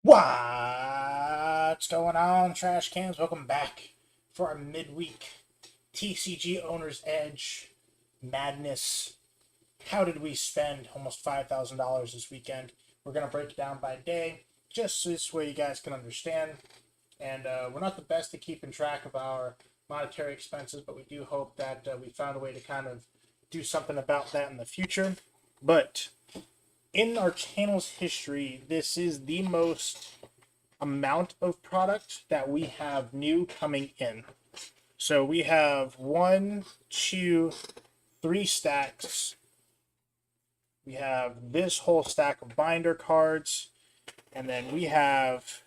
What's going on, trash cans? Welcome back for our midweek TCG Owner's Edge madness. How did we spend almost $5,000 this weekend? We're going to break it down by day, just so this way you guys can understand. And we're not the best at keeping track of our monetary expenses, but we do hope that we found a way to kind of do something about that in the future. But in our channel's history, this is the most amount of product that we have new coming in. So we have one, two, three stacks. We have this whole stack of binder cards, and then we have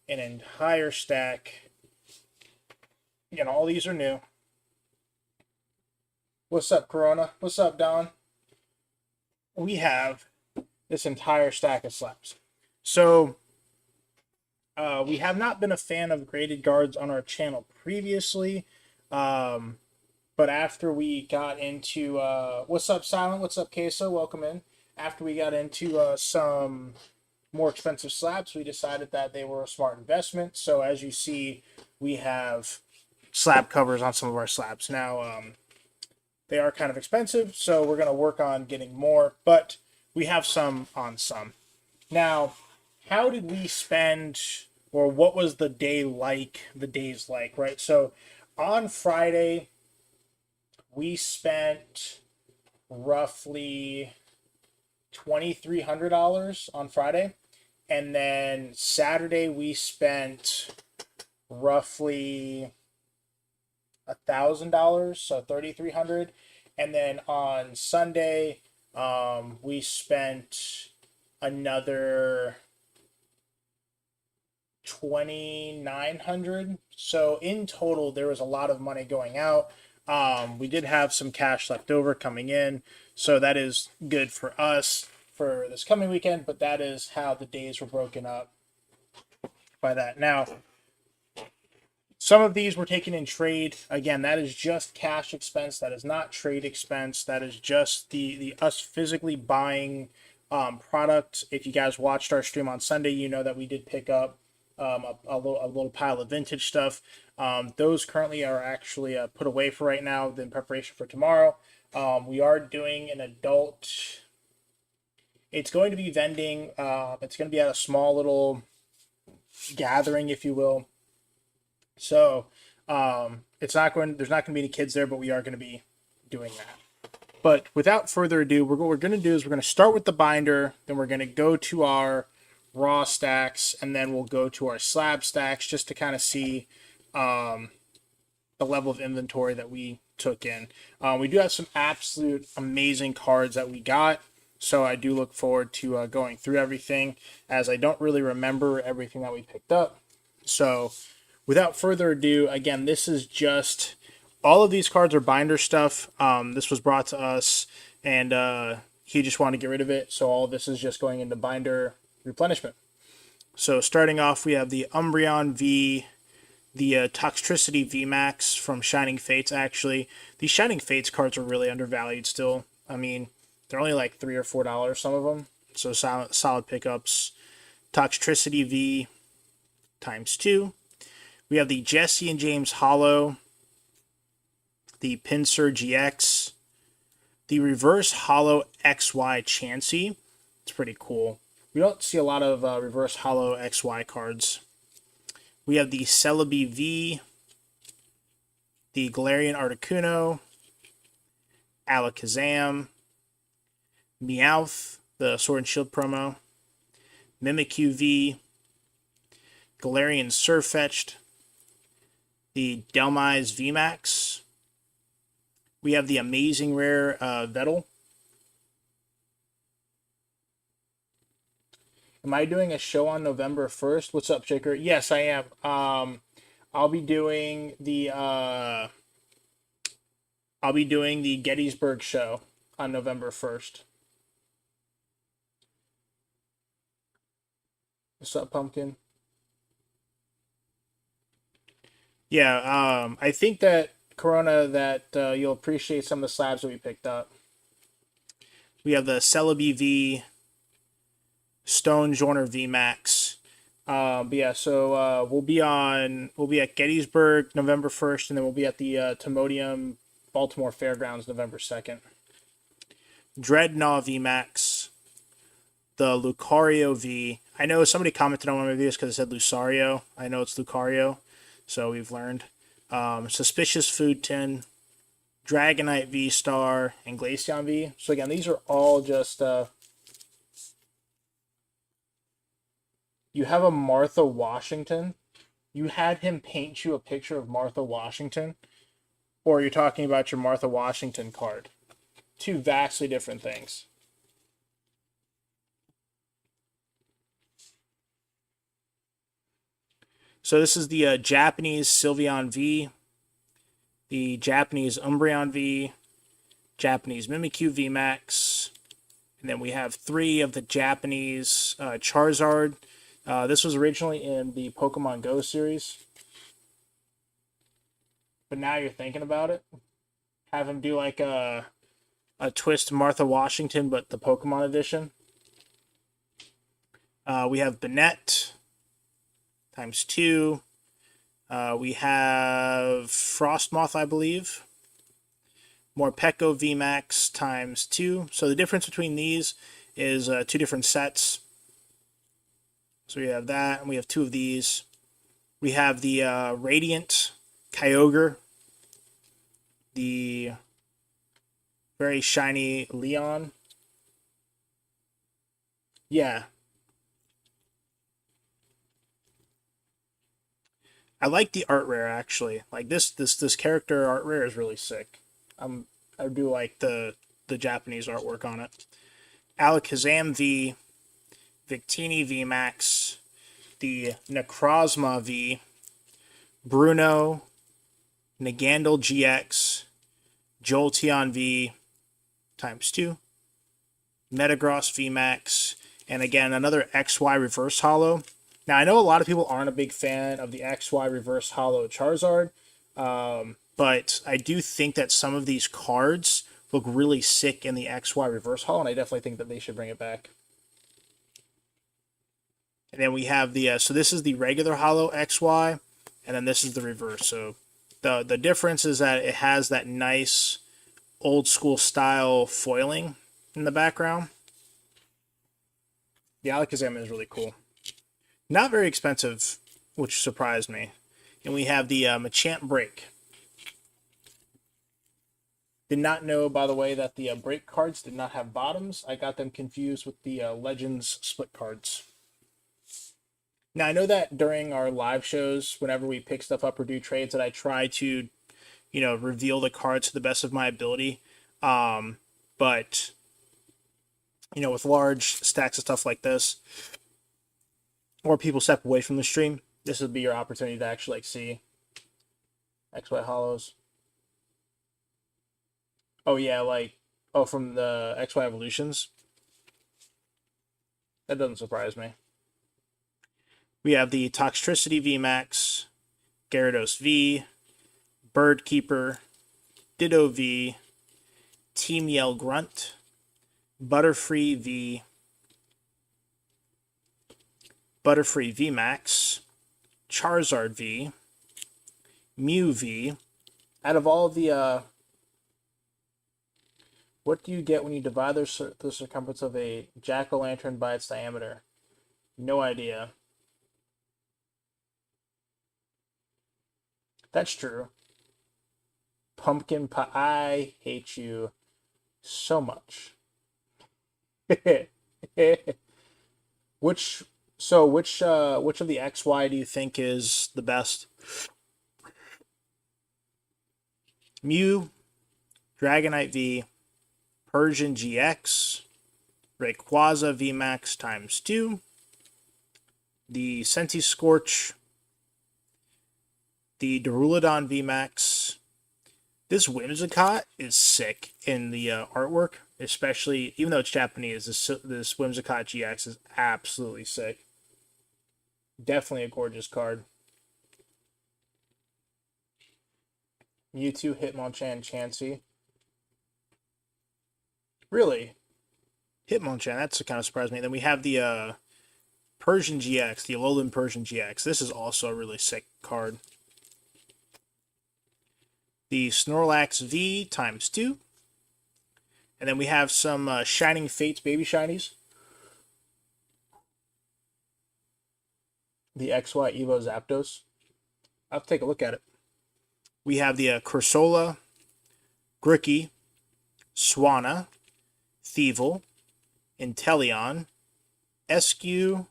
an entire stack. Again, all these are new. What's up, Corona? What's up, Don? We have this entire stack of slabs. So we have not been a fan of graded guards on our channel previously, but after we got into what's up, Silent? What's up, Queso? Welcome in. After we got into some more expensive slabs, we decided that they were a smart investment. So as you see, we have slab covers on some of our slabs. Now, they are kind of expensive, so we're going to work on getting more, but we have some on some. Now, how did we spend, or what was the days like, right? So on Friday, we spent roughly $2,300 on Friday. And then Saturday, we spent roughly $1,000, so 3,300. And then on Sunday, we spent another 2,900. So in total, there was a lot of money going out. We did have some cash left over coming in, so that is good for us for this coming weekend. But that is how the days were broken up by that. Now, some of these were taken in trade. Again, that is just cash expense. That is not trade expense. That is just the us physically buying product. If you guys watched our stream on Sunday, you know that we did pick up a little pile of vintage stuff. Those currently are actually put away for right now in preparation for tomorrow. We are doing an adult. It's going to be vending. It's going to be at a small little gathering, if you will. So it's not going. There's not going to be any kids there, but we are going to be doing that. But without further ado, what we're going to do is we're going to start with the binder. Then we're going to go to our raw stacks, and then we'll go to our slab stacks just to kind of see the level of inventory that we took in. We do have some absolute amazing cards that we got, so I do look forward to going through everything, as I don't really remember everything that we picked up. So without further ado, again, this is just all of these cards are binder stuff. This was brought to us, and he just wanted to get rid of it, so all of this is just going into binder replenishment. So starting off, we have the Umbreon V, the Toxtricity VMAX from Shining Fates. Actually, these Shining Fates cards are really undervalued still. I mean, they're only like $3 or $4, some of them. So solid pickups. Toxtricity V times 2. We have the Jesse and James Hollow, the Pinsir GX, the Reverse Hollow XY Chansey. It's pretty cool. We don't see a lot of Reverse Hollow XY cards. We have the Celebi V, the Galarian Articuno, Alakazam, Meowth, the Sword and Shield promo, Mimikyu V, Galarian Surfetched, the Delmise VMAX. We have the amazing rare Vettel. Am I doing a show on November 1st? What's up, Shaker? Yes, I am. I'll be doing the Gettysburg show on November 1st. What's up, Pumpkin? Yeah, I think that Corona, that you'll appreciate some of the slabs that we picked up. We have the Celebi V, Stone Joiner VMAX. But yeah, so we'll be at Gettysburg November 1st, and then we'll be at the Timonium Baltimore Fairgrounds November 2nd. Dreadnought VMAX, the Lucario V. I know somebody commented on one of my videos because it said Lucario. I know it's Lucario, so we've learned. Suspicious Food Tin, Dragonite V Star, and Glaceon V. So again, these are all just you have a Martha Washington. You had him paint you a picture of Martha Washington, or you're talking about your Martha Washington card. Two vastly different things. So this is the Japanese Sylveon V, the Japanese Umbreon V, Japanese Mimikyu VMAX, and then we have 3 of the Japanese Charizard. This was originally in the Pokemon Go series, but now you're thinking about it. Have him do like a twist Martha Washington, but the Pokemon edition. We have Banette times 2. We have Frostmoth, I believe. Morpeko VMAX times 2. So the difference between these is 2 different sets. So we have that, and we have 2 of these. We have the Radiant Kyogre, the very shiny Leon. Yeah. I like the art rare actually. Like this character art rare is really sick. I do like the Japanese artwork on it. Alakazam V, Victini V Max, the Necrozma V, Bruno, Nagandal GX, Jolteon V times 2, Metagross V Max, and again another XY Reverse Holo. Now I know a lot of people aren't a big fan of the XY Reverse Holo Charizard, but I do think that some of these cards look really sick in the XY Reverse Holo, and I definitely think that they should bring it back. And then we have the so this is the regular Holo XY, and then this is the reverse. So the difference is that it has that nice old school style foiling in the background. The Alakazam is really cool. Not very expensive, which surprised me. And we have the Machamp Break. Did not know, by the way, that the break cards did not have bottoms. I got them confused with the Legends split cards. Now, I know that during our live shows, whenever we pick stuff up or do trades, that I try to, reveal the cards to the best of my ability. But, with large stacks of stuff like this, or people step away from the stream, this would be your opportunity to actually see XY Holos. Oh yeah, from the XY Evolutions. That doesn't surprise me. We have the Toxtricity VMAX, Gyarados V, Birdkeeper, Ditto V, Team Yell Grunt, Butterfree V, Butterfree VMAX, Charizard V, Mew V. Out of all the what do you get when you divide the circumference of a jack-o'-lantern by its diameter? No idea. That's true. Pumpkin pie, I hate you so much. which which of the XY do you think is the best? Mew, Dragonite V, Persian GX, Rayquaza VMAX times 2, the Centiskorch, the Duraludon VMAX. This Whimsicott is sick in the artwork, especially, even though it's Japanese, this Whimsicott GX is absolutely sick. Definitely a gorgeous card. Mewtwo, Hitmonchan, Chansey. Really? Hitmonchan, that's kind of surprised me. Then we have the Persian GX, the Alolan Persian GX. This is also a really sick card. The Snorlax V ×2. And then we have some Shining Fates baby shinies. The XY Evo Zapdos. I'll take a look at it. We have the Cursola, Grookey, Swanna, Thievul, Inteleon, Eskew,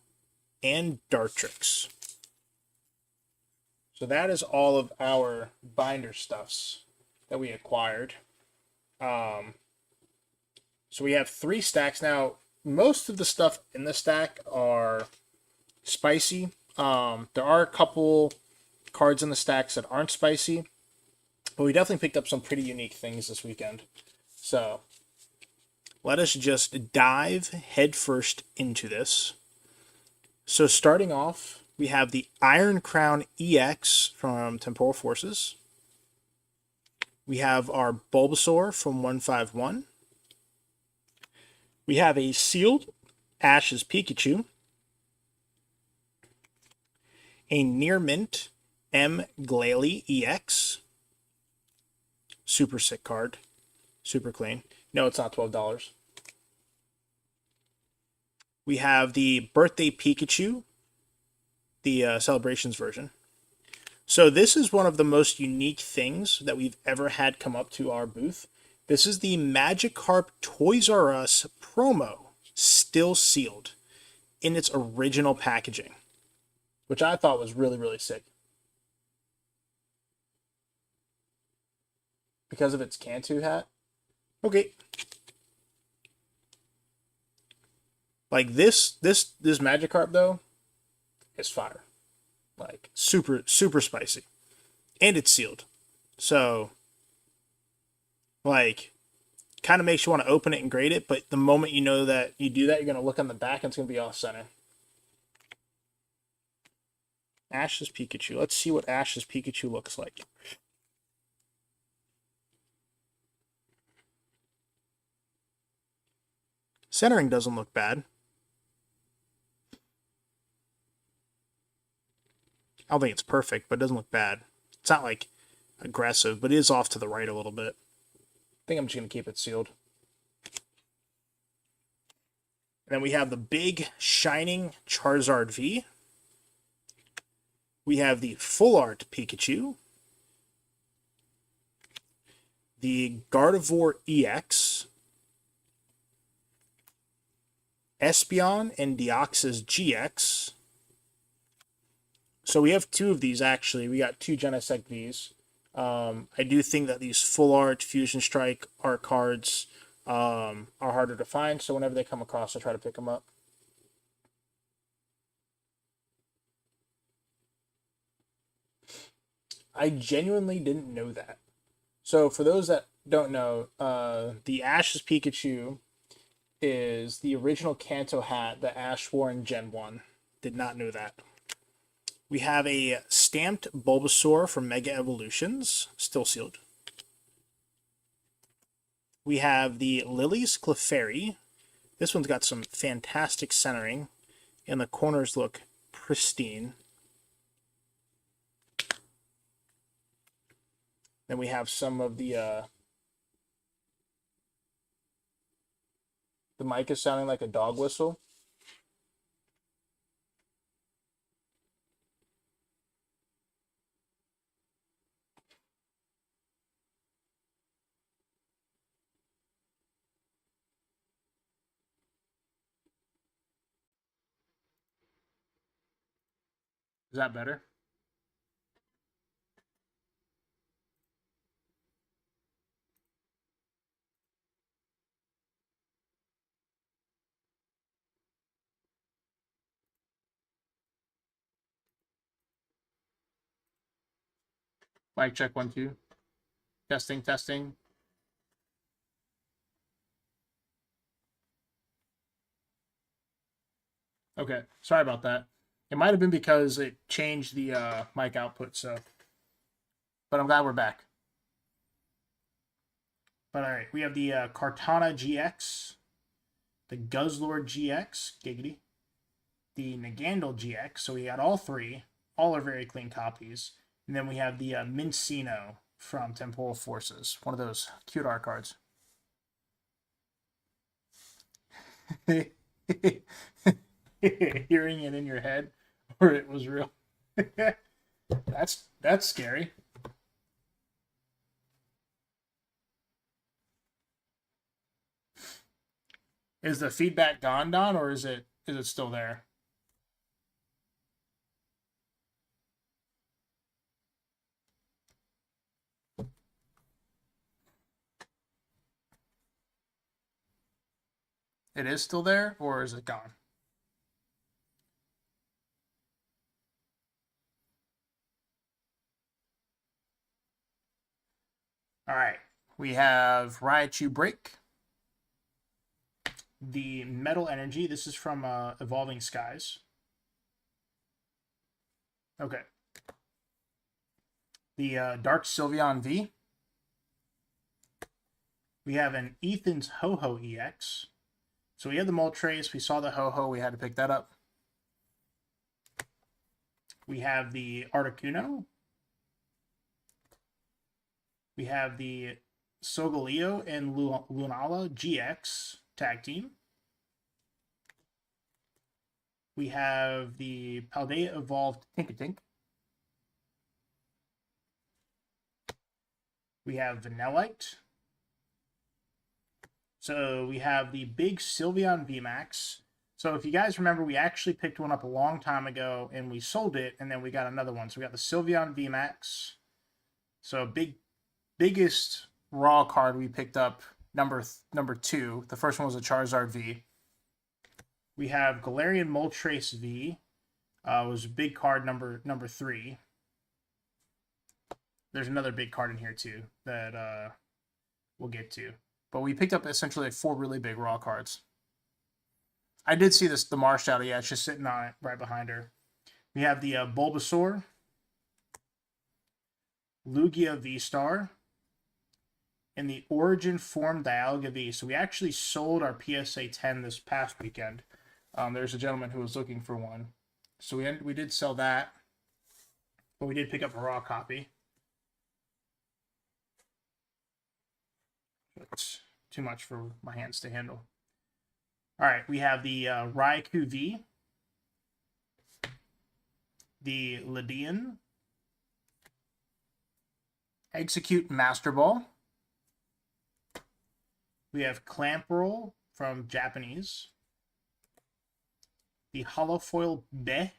and Dartrix. So that is all of our binder stuffs that we acquired. So we have 3 stacks. Now, most of the stuff in the stack are spicy. There are a couple cards in the stacks that aren't spicy, but we definitely picked up some pretty unique things this weekend. So let us just dive headfirst into this. So starting off, we have the Iron Crown EX from Temporal Forces. We have our Bulbasaur from 151. We have a sealed Ash's Pikachu. A Near Mint M. Glalie EX. Super sick card. Super clean. No, it's not $12. We have the Birthday Pikachu, the Celebrations version. So this is one of the most unique things that we've ever had come up to our booth. This is the Magikarp Toys R Us promo, still sealed, in its original packaging, which I thought was really, really sick. Because of its Cantu hat. Okay. Like this Magikarp though is fire. Like super, super spicy. And it's sealed. So like kind of makes you want to open it and grade it, but the moment you know that you do that, you're gonna look on the back and it's gonna be off center. Ash's Pikachu. Let's see what Ash's Pikachu looks like. Centering doesn't look bad. I don't think it's perfect, but it doesn't look bad. It's not like aggressive, but it is off to the right a little bit. I think I'm just going to keep it sealed. And then we have the big shining Charizard V. We have the Full Art Pikachu. The Gardevoir EX. Espeon and Deoxys GX. So we have 2 of these actually. We got 2 Genesect Vs. I do think that these Full Art Fusion Strike art cards are harder to find, so whenever they come across, I try to pick them up. I genuinely didn't know that. So for those that don't know, the Ash's Pikachu is the original Kanto hat that Ash wore in Gen 1. Did not know that. We have a stamped Bulbasaur from Mega Evolutions, still sealed. We have the Lily's Clefairy. This one's got some fantastic centering, and the corners look pristine. Then we have some of the mic is sounding like a dog whistle. Is that better? Mic check 1 2. Testing, testing. Okay, sorry about that. It might have been because it changed the mic output, so. But I'm glad we're back. But all right, we have the Kartana GX, the Guzzlord GX, giggity, the Nagandal GX. So we got all three. All are very clean copies. And then we have the Mincino from Temporal Forces. One of those cute art cards. Hearing it in your head, or it was real. That's scary. Is the feedback gone, Don, or is it still there? It is still there, or is it gone? All right. We have Raichu Break. The Metal Energy. This is from Evolving Skies. Okay. The Dark Sylveon V. We have an Ethan's Ho-Ho EX. So we had the Moltres. We saw the Ho-Ho. We had to pick that up. We have the Articuno. We have the Solgaleo and Lunala GX tag team. We have the Paldea Evolved Tinkatink. We have Vanillite. So we have the big Sylveon VMAX. So if you guys remember, we actually picked one up a long time ago and we sold it, and then we got another one. So we got the Sylveon VMAX. So biggest raw card we picked up, number 2. The first one was a Charizard V. We have Galarian Moltres V. Was a big card, number 3. There's another big card in here too that we'll get to. But we picked up essentially like 4 really big raw cards. I did see the Marshadow. Yeah, it's just sitting on it right behind her. We have the Bulbasaur, Lugia V-Star, and the Origin Form Dialga V. So we actually sold our PSA 10 this past weekend. There's a gentleman who was looking for one. So we did sell that, but we did pick up a raw copy. It's too much for my hands to handle. All right, we have the Raikou V, the Lydian, Execute Master Ball. We have Clamperl from Japanese, the Holofoil Be.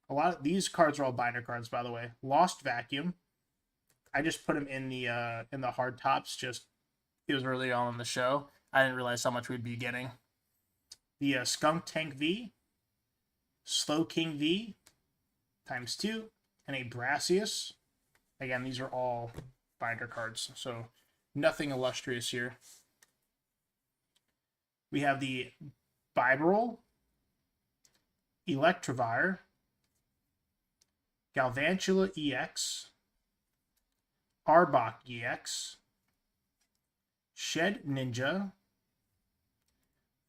A lot of these cards are all binder cards, by the way. Lost Vacuum. I just put them in the hard tops. Just it was early on in the show. I didn't realize how much we'd be getting. The Skunk Tank V, Slow King V, ×2, and a Brassius. Again, these are all binder cards, so nothing illustrious here. We have the Bibarel, Electivire, Galvantula EX, Arbok EX, Shed Ninja,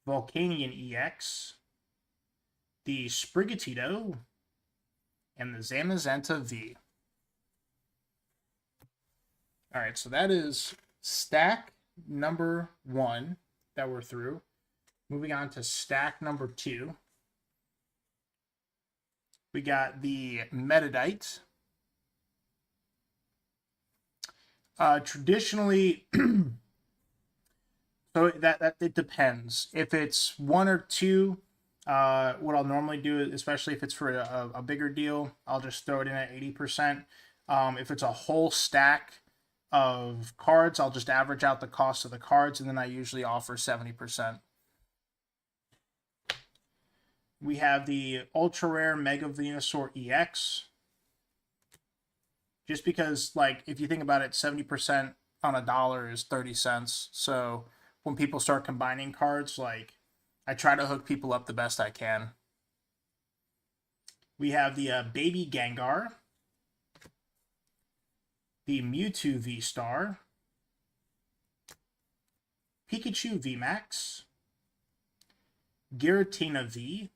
Volcanion EX, the Sprigatito, and the Zamazenta V. All right, so that is stack number 1 that we're through. Moving on to stack number 2. We got the Metadite. Traditionally, so that it depends. If it's 1 or 2, what I'll normally do, especially if it's for a bigger deal, I'll just throw it in at 80%. If it's a whole stack of cards, I'll just average out the cost of the cards, and then I usually offer 70%. We have the Ultra Rare Mega Venusaur EX. Just because, like, if you think about it, 70% on $1 is 30 cents. So when people start combining cards, like, I try to hook people up the best I can. We have the Baby Gengar, the Mewtwo V-Star, Pikachu VMAX, Giratina V,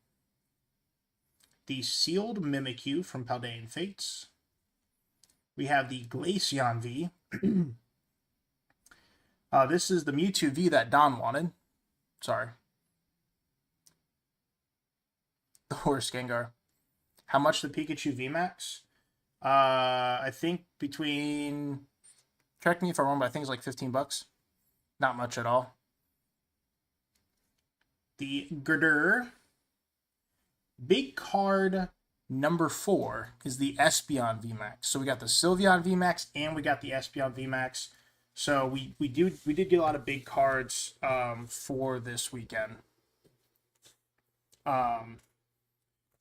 the Sealed Mimikyu from Paldean Fates. We have the Glaceon V. This is the Mewtwo V that Don wanted. Sorry. The Horse Gengar. How much the Pikachu VMAX? I think between, correct me if I'm wrong, but I think it's like $15. Not much at all. The Girder. Big card number 4 is the Espeon VMAX. So we got the Sylveon VMAX and we got the Espeon VMAX. So we did get a lot of big cards for this weekend. But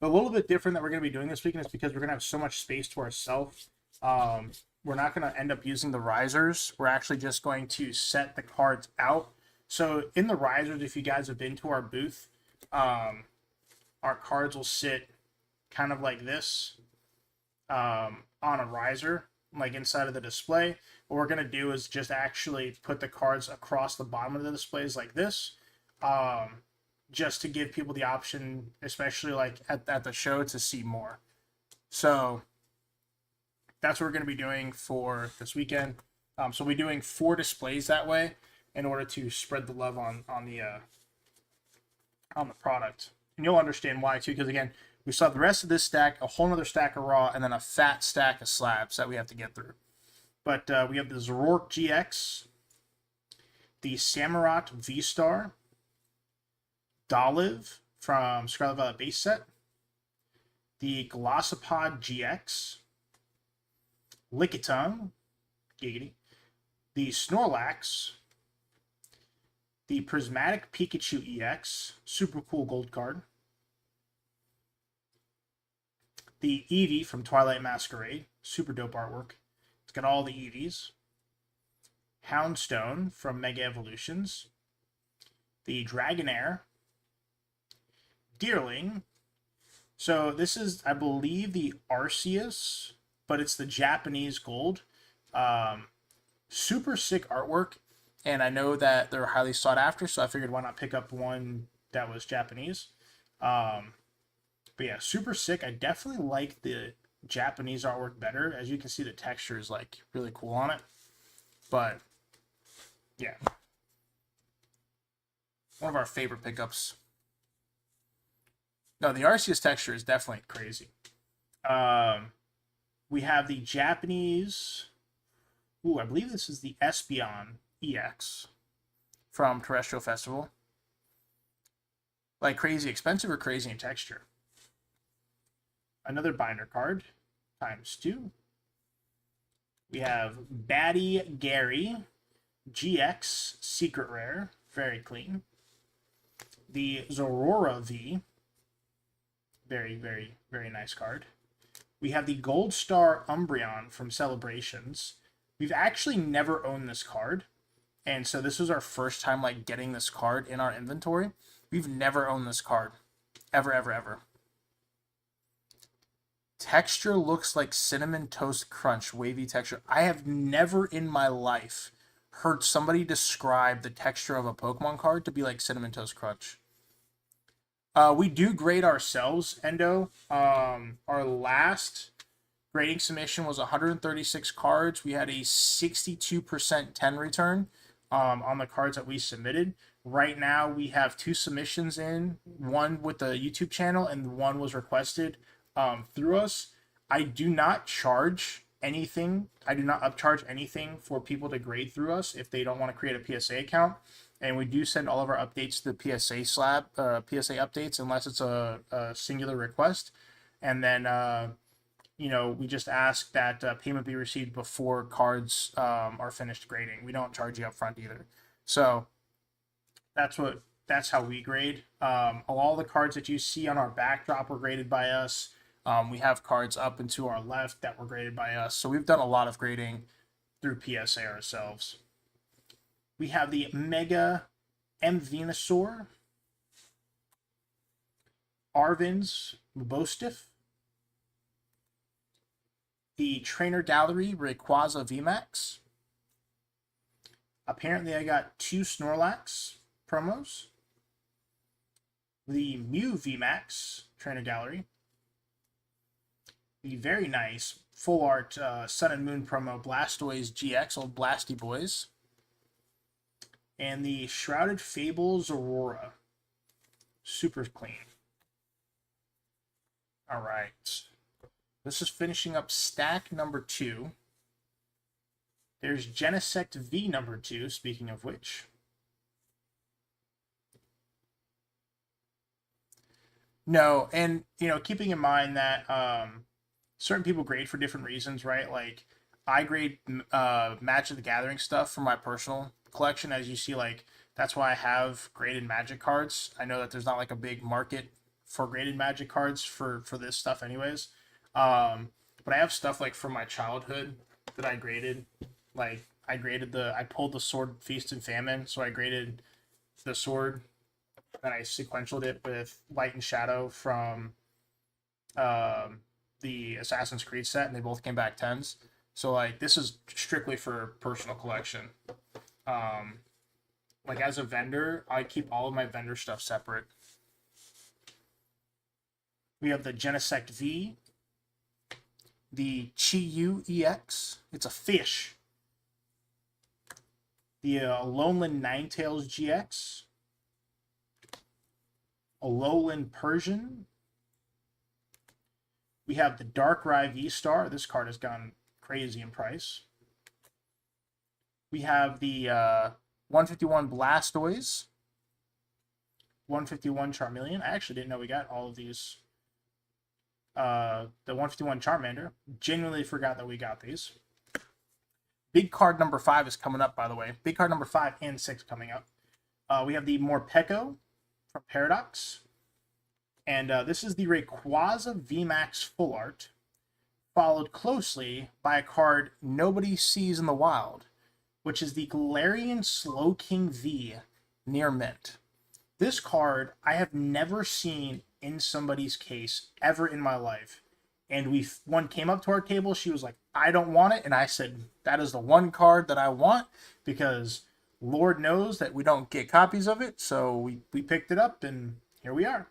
a little bit different that we're going to be doing this weekend is because we're going to have so much space to ourselves. We're not going to end up using the risers. We're actually just going to set the cards out. So in the risers, if you guys have been to our booth, our cards will sit kind of like this on a riser, like inside of the display. What we're going to do is just actually put the cards across the bottom of the displays like this, just to give people the option, especially like at the show, to see more. So that's what we're going to be doing for this weekend. So we're doing 4 displays that way in order to spread the love on the product. And you'll understand why too, because again, we saw the rest of this stack, a whole other stack of raw, and then a fat stack of slabs that we have to get through. But we have the Zoroark GX, the Samurott V-Star, Dolive from Scarlet Violet base set, the Glossopod GX, Lickitung, giggity, the Snorlax, the Prismatic Pikachu EX, super cool gold card, the Eevee from Twilight Masquerade, super dope artwork. It's got all the Eevees. Houndstone from Mega Evolutions, the Dragonair, Deerling. So this is, I believe, the Arceus, but it's the Japanese gold. Super sick artwork. And I know that they're highly sought after, so I figured why not pick up one that was Japanese. But yeah, super sick. I definitely like the Japanese artwork better. As you can see, the texture is like really cool on it. But yeah, one of our favorite pickups. No, the Arceus texture is definitely crazy. We have the Japanese. Ooh, I believe this is the Espeon EX from Terrestrial Festival. Like crazy expensive or crazy in texture. Another binder card, ×2. We have Batty Gary GX Secret Rare, very clean. The Zorora V, very, very, very nice card. We have the Gold Star Umbreon from Celebrations. We've actually never owned this card, and so this was our first time like getting this card in our inventory. We've never owned this card, ever, ever, ever. Texture looks like Cinnamon Toast Crunch, wavy texture. I have never in my life heard somebody describe the texture of a Pokemon card to be like Cinnamon Toast Crunch. We do grade ourselves, Endo. Our last grading submission was 136 cards. We had a 62% 10 return on the cards that we submitted. Right now, we have 2 submissions in, one with the YouTube channel and one was requested through us. I do not charge anything. I do not upcharge anything for people to grade through us if they don't want to create a PSA account. And we do send all of our updates to the PSA slab, PSA updates, unless it's a singular request. And then, you know, we just ask that payment be received before cards are finished grading. We don't charge you up front either. So that's how we grade. All the cards that you see on our backdrop were graded by us. We have cards up and to our left that were graded by us. So we've done a lot of grading through PSA ourselves. We have the Mega M. Venusaur, Arvin's Bostiff, the Trainer Gallery Rayquaza VMAX, Apparently, I got 2 Snorlax promos. The Mew VMAX Trainer Gallery. The very nice full art Sun and Moon promo Blastoise GX, old Blasty Boys. And the Shrouded Fables Aurora. Super clean. All right. This is finishing up stack number 2. There's Genesect V number 2, speaking of which. No, and, keeping in mind that certain people grade for different reasons, right? Like, I grade Magic the Gathering stuff for my personal collection. As you see, like, that's why I have graded Magic cards. I know that there's not, like, a big market for graded Magic cards for this stuff anyways. But I have stuff, like, from my childhood that I graded. Like, I pulled the Sword Feast and Famine, so I graded the sword, and I sequentialed it with Light and Shadow from the Assassin's Creed set, and they both came back 10s. So, like, this is strictly for personal collection. Like, as a vendor, I keep all of my vendor stuff separate. We have the Genesect V, the Chi-Yu EX. It's a fish. The Alolan Ninetales GX. Alolan Persian. We have the Darkrai V-Star. This card has gone crazy in price. We have the 151 Blastoise. 151 Charmeleon. I actually didn't know we got all of these. The 151 Charmander. Genuinely forgot that we got these. Big card number 5 is coming up, by the way. Big card number 5 and 6 coming up. We have the Morpeko from Paradox. And this is the Rayquaza VMAX Full Art, followed closely by a card nobody sees in the wild, which is the Galarian Slowking V Near Mint. This card I have never seen in somebody's case ever in my life. And one came up to our table, she was like, I don't want it. And I said, that is the one card that I want, because Lord knows that we don't get copies of it. So we picked it up, and here we are.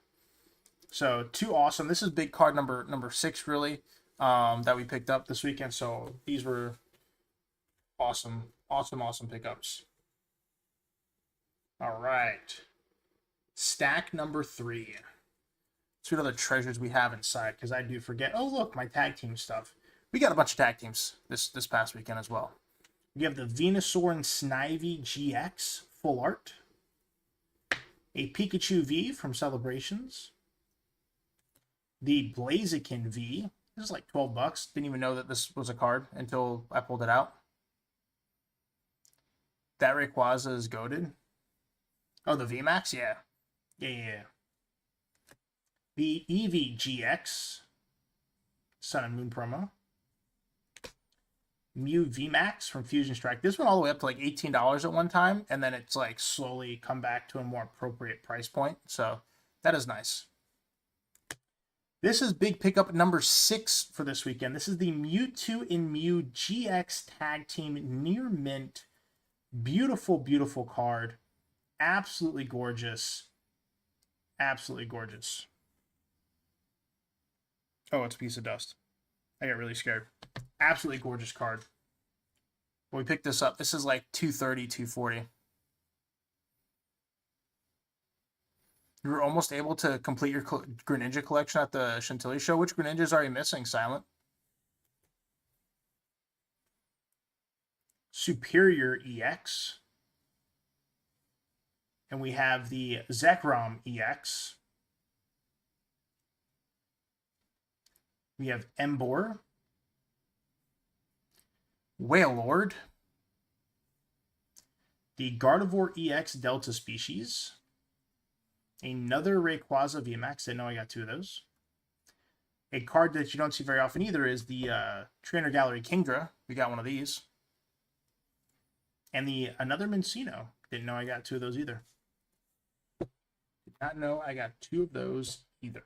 So, too awesome. This is big card number 6, really, that we picked up this weekend. So these were awesome pickups. All right. Stack number 3. See what other treasures we have inside, because I do forget. Oh, look, my tag team stuff. We got a bunch of tag teams this past weekend as well. We have the Venusaur and Snivy GX Full Art. A Pikachu V from Celebrations. The Blaziken V. This is like $12. Didn't even know that this was a card until I pulled it out. That Rayquaza is goated. Oh, the VMAX? Yeah. Yeah. The Eevee GX Sun and Moon promo. Mew VMAX from Fusion Strike. This went all the way up to like $18 at one time, and then it's like slowly come back to a more appropriate price point. So that is nice. This is big pickup number 6 for this weekend. This is the Mewtwo and Mew GX Tag Team Near Mint. Beautiful, beautiful card. Absolutely gorgeous. Absolutely gorgeous. Oh, it's a piece of dust. I got really scared. Absolutely gorgeous card. When we picked this up, this is like $230, $240. You were almost able to complete your Greninja collection at the Chantilly show. Which Greninjas are you missing, Silent? Superior EX. And we have the Zekrom EX. We have Emboar. Wailord. The Gardevoir EX Delta Species. Another Rayquaza VMAX. I know I got 2 of those. A card that you don't see very often either is the Trainer Gallery Kingdra. We got one of these. And another Mincino. Didn't know I got 2 of those either. Did not know I got 2 of those either.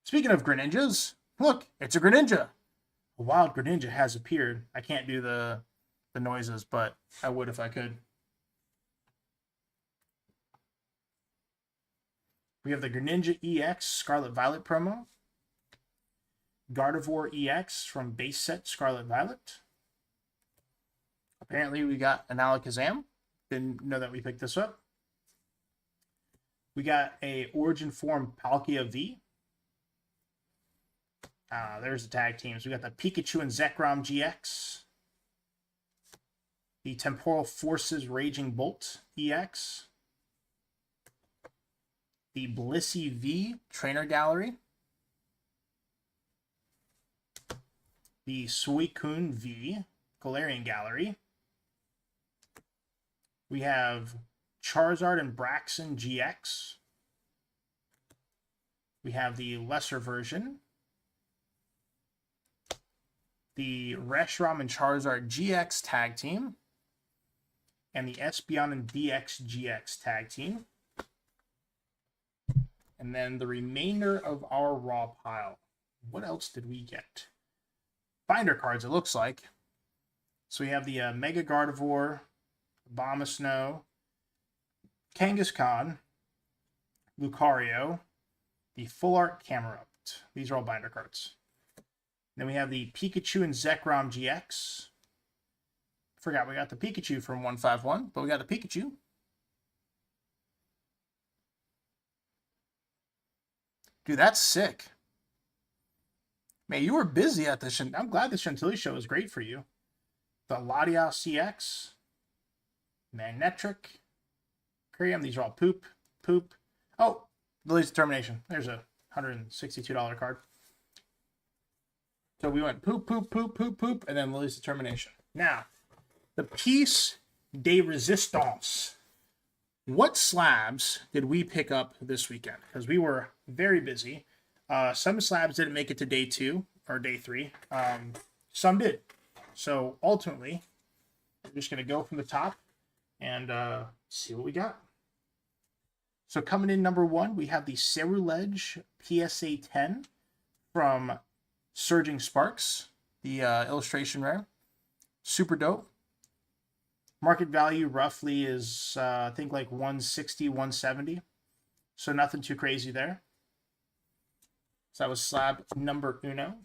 Speaking of Greninjas, look, it's a Greninja. A wild Greninja has appeared. I can't do the noises, but I would if I could. We have the Greninja EX Scarlet Violet promo. Gardevoir EX from base set Scarlet Violet. Apparently we got an Alakazam. Didn't know that we picked this up. We got a Origin Form Palkia V. There's the tag teams. We got the Pikachu and Zekrom GX. The Temporal Forces Raging Bolt EX. The Blissey V Trainer Gallery. The Suicune V Galarian Gallery. We have Charizard and Braixen GX. We have the lesser version. The Reshiram and Charizard GX tag team. And the Espeon and DX GX tag team. And then the remainder of our raw pile. What else did we get? Binder cards, it looks like. So we have the Mega Gardevoir, Abomasnow, Kangaskhan, Lucario, the Full Art Camerupt. These are all binder cards. Then we have the Pikachu and Zekrom GX. Forgot we got the Pikachu from 151, but we got the Pikachu. Dude, that's sick. Man, you were busy at this. I'm glad the Chantilly show was great for you. The Latias CX. Magnetric. Kyurem, these are all poop. Oh, Lily's Determination. There's a $162 card. So we went poop, and then Lily's Determination. Now, the Piece de Resistance. What slabs did we pick up this weekend? Because we were very busy. Some slabs didn't make it to day 2 or day 3. Some did. So ultimately, we're just going to go from the top and see what we got. So coming in number 1, we have the Ceruledge PSA 10 from Surging Sparks, the illustration rare. Super dope. Market value roughly is, I think, like 160, 170. So nothing too crazy there. So that was slab number 1.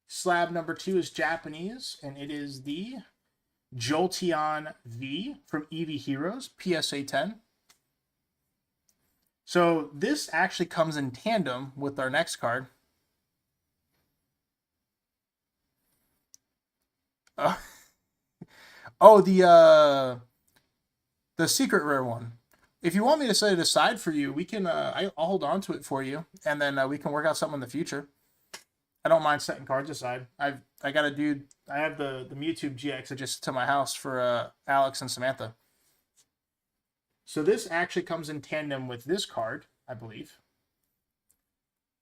Slab number 2 is Japanese, and it is the Jolteon V from Eevee Heroes, PSA 10. So this actually comes in tandem with our next card. Oh, the secret rare one. If you want me to set it aside for you, we can. I'll hold on to it for you, and then we can work out something in the future. I don't mind setting cards aside. I got a dude. I have the Mewtwo GX just to my house for Alex and Samantha. So this actually comes in tandem with this card, I believe,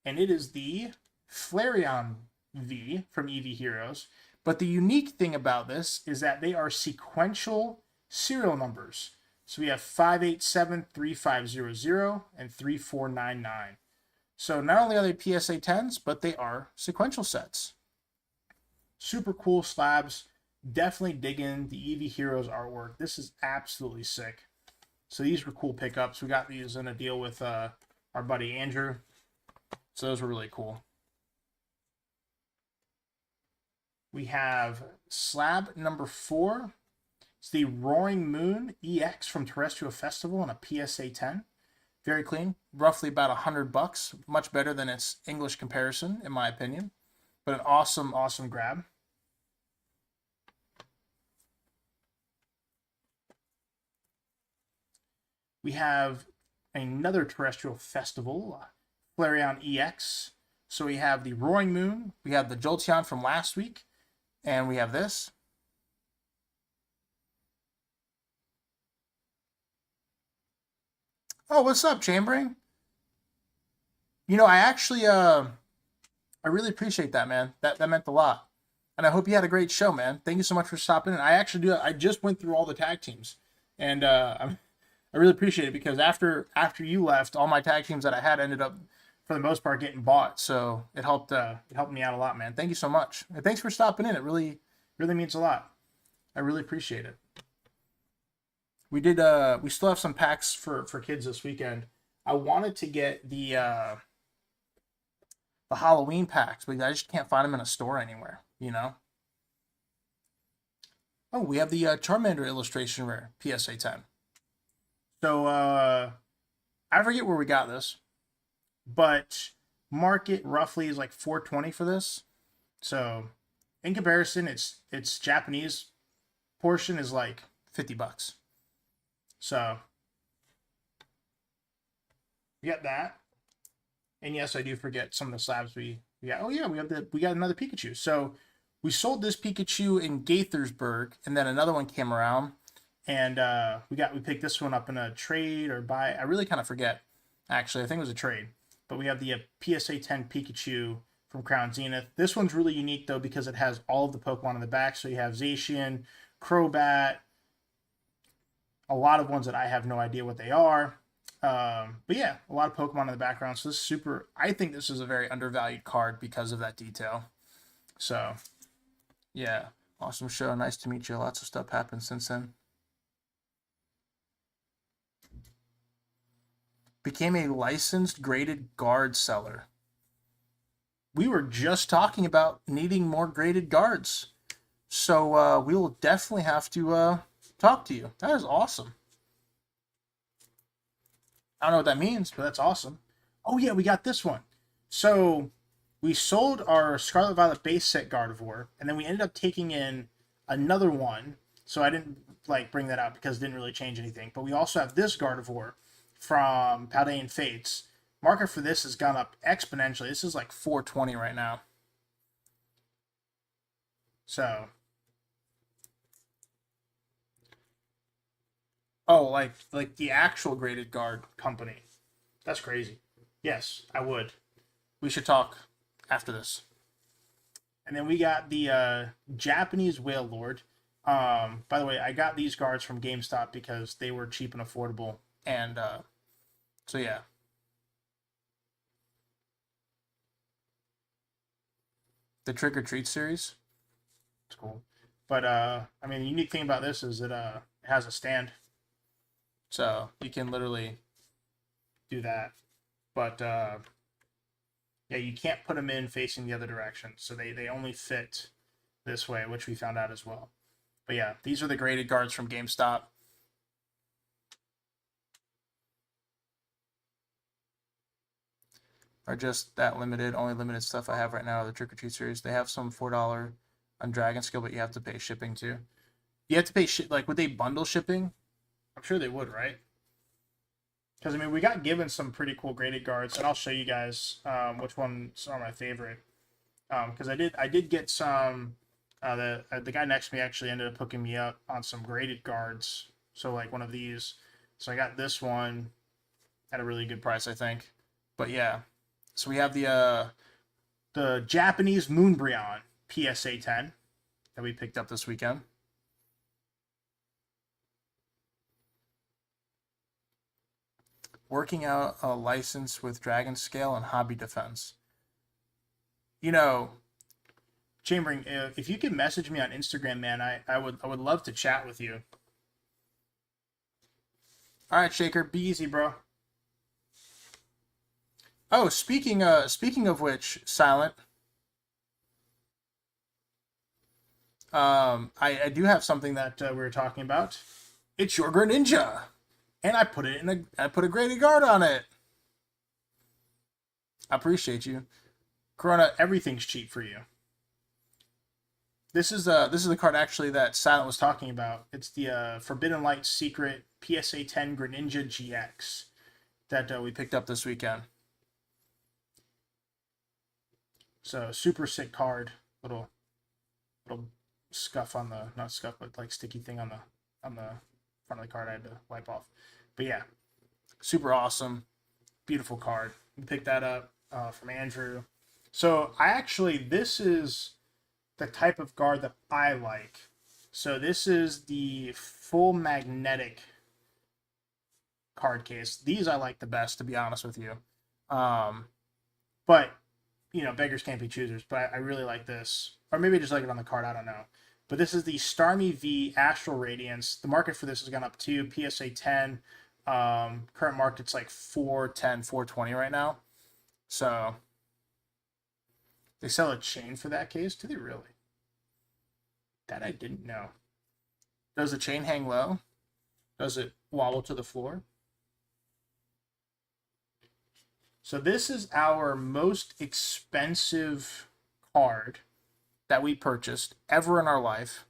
and it is the Flareon V from Eevee Heroes. But the unique thing about this is that they are sequential serial numbers. So we have 587, 3500, and 3499. So not only are they PSA 10s, but they are sequential sets. Super cool slabs. Definitely digging the Eevee Heroes artwork. This is absolutely sick. So these were cool pickups. We got these in a deal with our buddy Andrew. So those were really cool. We have slab number 4. It's the Roaring Moon EX from Terrestrial Festival on a PSA 10. Very clean. Roughly about $100. Much better than its English comparison, in my opinion. But an awesome, awesome grab. We have another Terrestrial Festival, Flareon EX. So we have the Roaring Moon. We have the Jolteon from last week. And we have this. Oh, what's up, Chambering? You know, I actually, I really appreciate that, man. That meant a lot. And I hope you had a great show, man. Thank you so much for stopping in. I actually do. I just went through all the tag teams. And I really appreciate it because after you left, all my tag teams that I had ended up for the most part getting bought. So it helped me out a lot, man. Thank you so much. And thanks for stopping in. It really means a lot. I really appreciate it. We still have some packs for kids this weekend. I wanted to get the Halloween packs, but I just can't find them in a store anywhere, you know? Oh, we have the Charmander illustration rare, PSA 10. So, I forget where we got this, but market roughly is like 420 for this. So, in comparison, it's Japanese portion is like $50. So, we got that. And yes, I do forget some of the slabs we got. Oh yeah, we got another Pikachu. So we sold this Pikachu in Gaithersburg, and then another one came around, and we picked this one up in a trade or buy. I really kind of forget. Actually, I think it was a trade. But we have the PSA 10 Pikachu from Crown Zenith. This one's really unique though because it has all of the Pokemon in the back. So you have Zacian, Crobat, a lot of ones that I have no idea what they are. But yeah, a lot of Pokemon in the background. So this is super. I think this is a very undervalued card because of that detail. So yeah, awesome show. Nice to meet you. Lots of stuff happened since then. Became a licensed graded guard seller. We were just talking about needing more graded guards. So we will definitely have to talk to you. That is awesome. I don't know what that means, but that's awesome. Oh yeah, we got this one. So we sold our Scarlet Violet base set Gardevoir, and then we ended up taking in another one. So I didn't bring that out because it didn't really change anything. But we also have this Gardevoir from Paldean Fates. Market for this has gone up exponentially. This is like 420 right now. So, oh, like the actual graded guard company. That's crazy. Yes, I would. We should talk after this. And then we got the Japanese Whale Lord. By the way, I got these guards from GameStop because they were cheap and affordable. And so yeah. The Trick or Treat series. It's cool. But I mean, the unique thing about this is that it has a stand. So you can literally do that. But yeah, you can't put them in facing the other direction. So they only fit this way, which we found out as well. But yeah, these are the graded guards from GameStop. Are just that limited, only limited stuff I have right now, the Trick or Treat series. They have some $4 on Dragon Skill, but you have to pay shipping too. You have to pay would they bundle shipping? I'm sure they would, right? Because I mean, we got given some pretty cool graded guards, and I'll show you guys which ones are my favorite. Because I did get some. The guy next to me actually ended up hooking me up on some graded guards. So like one of these. So I got this one at a really good price, I think. But yeah, so we have the Japanese Moonbryon PSA 10 that we picked up this weekend. Working out a license with Dragon Scale and Hobby Defense. You know, Chambering, if you could message me on Instagram, man, I would love to chat with you. All right, Shaker, be easy, bro. Oh, speaking of which, Silent. I do have something that we were talking about. It's your Greninja, and I put a graded guard on it. I appreciate you, Corona. Everything's cheap for you. This is the card actually that Silent was talking about. It's the Forbidden Light Secret PSA 10 Greninja GX that we picked up this weekend. So super sick card. Little scuff on the, not scuff, but like sticky thing on the front of the card I had to wipe off. But yeah, super awesome, beautiful card. We picked that up from Andrew. So this is the type of guard that I like. So this is the full magnetic card case. These I like the best, to be honest with you. But, beggars can't be choosers. But I really like this. Or maybe I just like it on the card. I don't know. But this is the Starmie V Astral Radiance. The market for this has gone up to PSA 10. Current market's like 410, 420 right now. So they sell a chain for that case? Do they really? That I didn't know. Does the chain hang low? Does it wobble to the floor? So this is our most expensive card that we purchased ever in our life.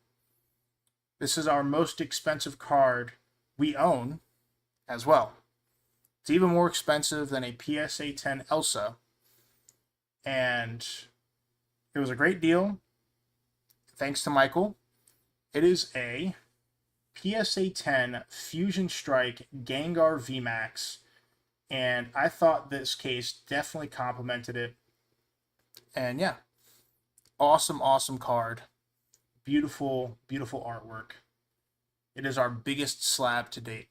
This is our most expensive card we own as well. It's even more expensive than a PSA 10 Elsa. And it was a great deal. Thanks to Michael. It is a PSA 10 Fusion Strike Gengar VMAX. And I thought this case definitely complimented it. And yeah, awesome, awesome card. Beautiful, beautiful artwork. It is our biggest slab to date.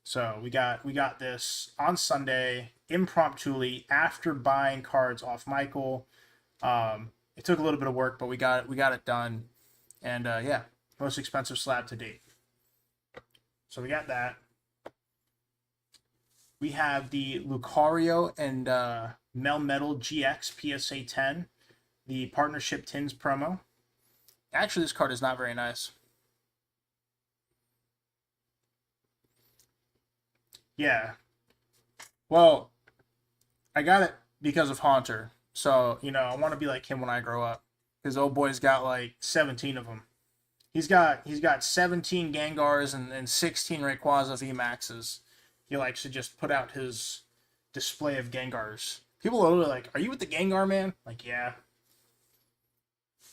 So we got this on Sunday, impromptuly, after buying cards off Michael. It took a little bit of work, but we got it done. And yeah, most expensive slab to date. So we got that. We have the Lucario and Melmetal GX PSA 10, the Partnership Tins promo. Actually, this card is not very nice. Yeah. Well, I got it because of Haunter. So, I want to be like him when I grow up. His old boy's got like 17 of them. He's got 17 Gengars and 16 Rayquaza VMAXs. He likes to just put out his display of Gengars. People are literally like, "Are you with the Gengar man?" Like, yeah.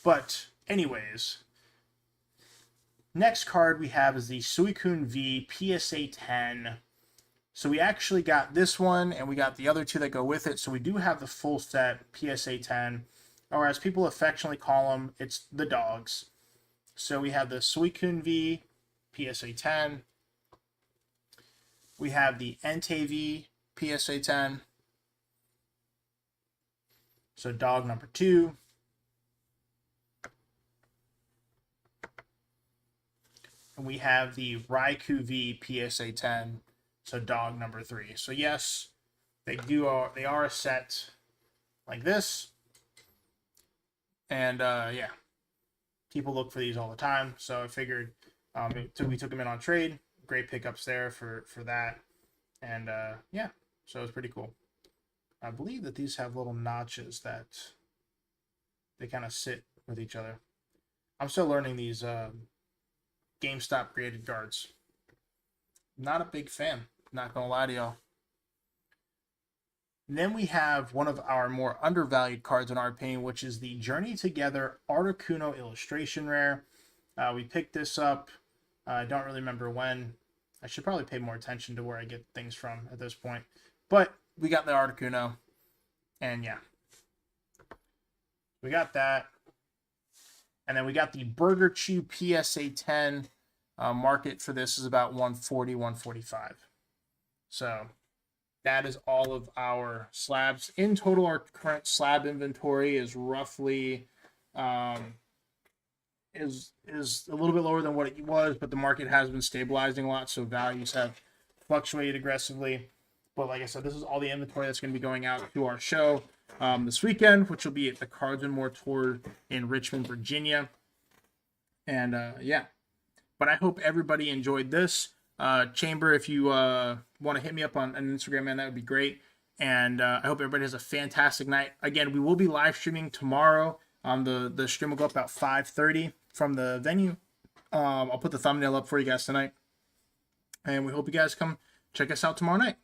But anyways, next card we have is the Suicune V PSA 10. So we actually got this one, and we got the other two that go with it. So we do have the full set PSA 10, or as people affectionately call them, it's the dogs. So we have the Suicune V PSA 10. We have the Entei V PSA 10. So dog number 2. And we have the Raikou V PSA 10. So dog number 3. So yes, they are a set like this. And yeah, people look for these all the time. So I figured we took them in on trade. Great pickups there for that. And yeah, so it was pretty cool. I believe that these have little notches that they kind of sit with each other. I'm still learning these GameStop graded cards. Not a big fan, not gonna lie to y'all. And then we have one of our more undervalued cards in our opinion, which is the Journey Together Articuno illustration rare. We picked this up. I don't really remember when. I should probably pay more attention to where I get things from at this point. But we got the Articuno. And yeah. We got that. And then we got the Burger Chew PSA 10. Market for this is about 140, 145. So that is all of our slabs. In total, our current slab inventory is roughly is a little bit lower than what it was, but the market has been stabilizing a lot, so values have fluctuated aggressively. But like I said, this is all the inventory that's going to be going out to our show this weekend, which will be at the Cards and More Tour in Richmond, Virginia. And yeah, but I hope everybody enjoyed this. Chamber, if you want to hit me up on Instagram, man, that would be great. And I hope everybody has a fantastic night. Again, we will be live streaming tomorrow. The stream will go up about 5:30 from the venue. I'll put the thumbnail up for you guys tonight. And we hope you guys come check us out tomorrow night.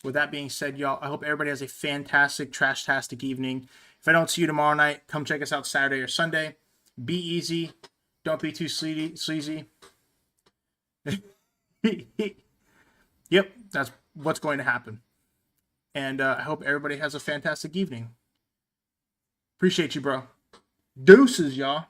With that being said, y'all, I hope everybody has a fantastic, trash-tastic evening. If I don't see you tomorrow night, come check us out Saturday or Sunday. Be easy. Don't be too sleazy. Yep, that's what's going to happen. And I hope everybody has a fantastic evening. Appreciate you, bro. Deuces, y'all.